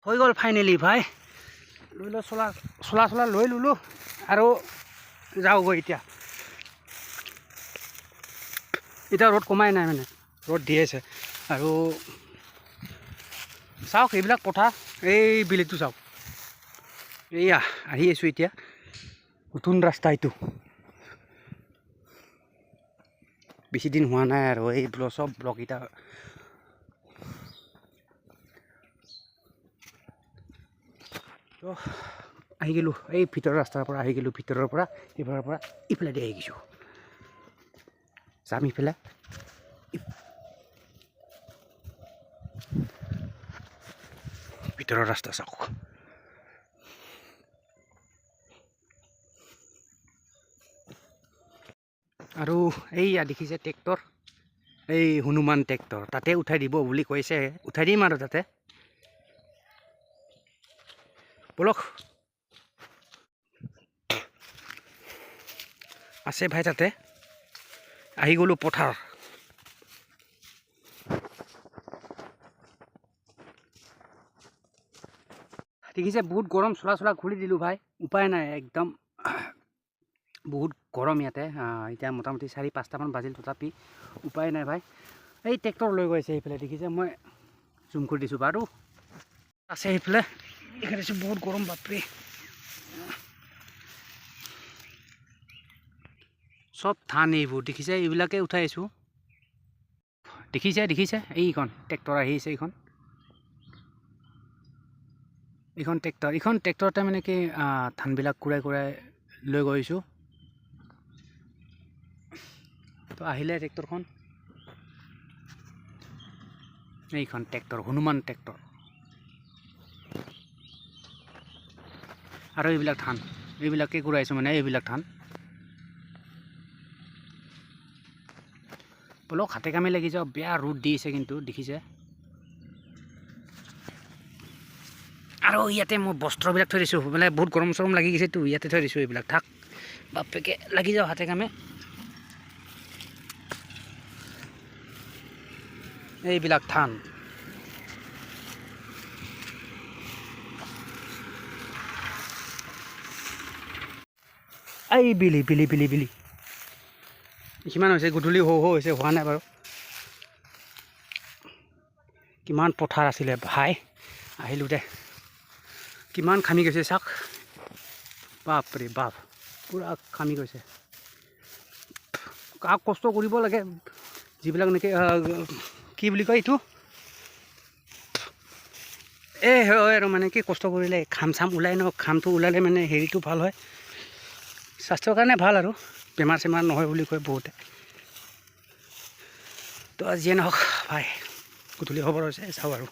হৈ গ'ল ফাইনেলি ভাই লৈ ল চলা লৈ ল'লোঁ আৰু যাওঁগৈ এতিয়া ৰ'দ কমাই নাই মানে ৰ'দ দি আছে আৰু চাওক এইবিলাক পথাৰ এই বিলেটটো চাওক এইয়া আহি আছোঁ এতিয়া নতুন ৰাস্তা এইটো বেছি দিন হোৱা নাই আৰু এই চব ব্লককেইটা তো আহি গ'লোঁ এই ভিতৰৰ ৰাস্তাৰ পৰা আহি গ'লোঁ ভিতৰৰ পৰা এইফালৰ পৰা ইফালে দি আহি গৈছোঁ যাম ইফালে ভিতৰৰ ৰাস্তা চাওক আৰু এইয়া দেখিছে ট্ৰেক্টৰ এই হনুমান ট্ৰেক্টৰ তাতে উঠাই দিব বুলি কৈছে উঠাই দিম আৰু তাতে বলক আছে ভাই তাতে আহি গ'লোঁ পথাৰ দেখিছে বহুত গৰম চলা ঘূৰি দিলোঁ ভাই উপায় নাই একদম বহুত গৰম ইয়াতে এতিয়া মোটামুটি 4-5টামান বাজিল তথাপি উপায় নাই ভাই এই ট্ৰেক্টৰ লৈ গৈছে সেইফালে দেখিছে মই জুম কৰি দিছোঁ বাৰু আছে সেইফালে দেখিছোঁ বহুত গৰম বাপৰে চব ধান এইবোৰ দেখিছে এইবিলাকে উঠাই আছোঁ দেখিছে এইখন ট্ৰেক্টৰ আহিছে এইখন ট্ৰেক্টৰতে মানে কি ধানবিলাক কুৰাই লৈ গৈছোঁ তো আহিলে ট্ৰেক্টৰখন এইখন ট্ৰেক্টৰ হনুমান ট্ৰেক্টৰ আৰু এইবিলাক ধান এইবিলাকে কুৰাইছোঁ মানে এইবিলাক ধান বলক হাতে কামে লাগি যাওঁ বেয়া ৰ'দ দিছে কিন্তু দেখিছে আৰু ইয়াতে মই বস্ত্ৰবিলাক থৈ দিছোঁ মানে বহুত গৰম চৰম লাগি গৈছেতো ইয়াতে থৈ দিছোঁ এইবিলাক থাক বাপেকে লাগি যাওঁ হাতে কামে এইবিলাক ধান এই বিলি কিমান হৈছে গধূলি হৈছে হোৱা নাই বাৰু কিমান পথাৰ আছিলে ভাই আহিলোঁ দে কিমান খামি গৈছে চাওক বাপৰে বাপ পূৰা খামি গৈছে কাক কষ্ট কৰিব লাগে যিবিলাক নেকি কি বুলি কয় এইটো হয় আৰু মানে কি কষ্ট কৰিলে ঘাম চাম ওলাই ন ঘামটো ওলালে মানে হেৰিটো ভাল হয় স্বাস্থ্যৰ কাৰণে ভাল আৰু বেমাৰ চেমাৰ নহয় বুলি কয় বহুতে তো যিয়ে নহওক ভাই গধূলি খবৰ হৈছে চাওঁ আৰু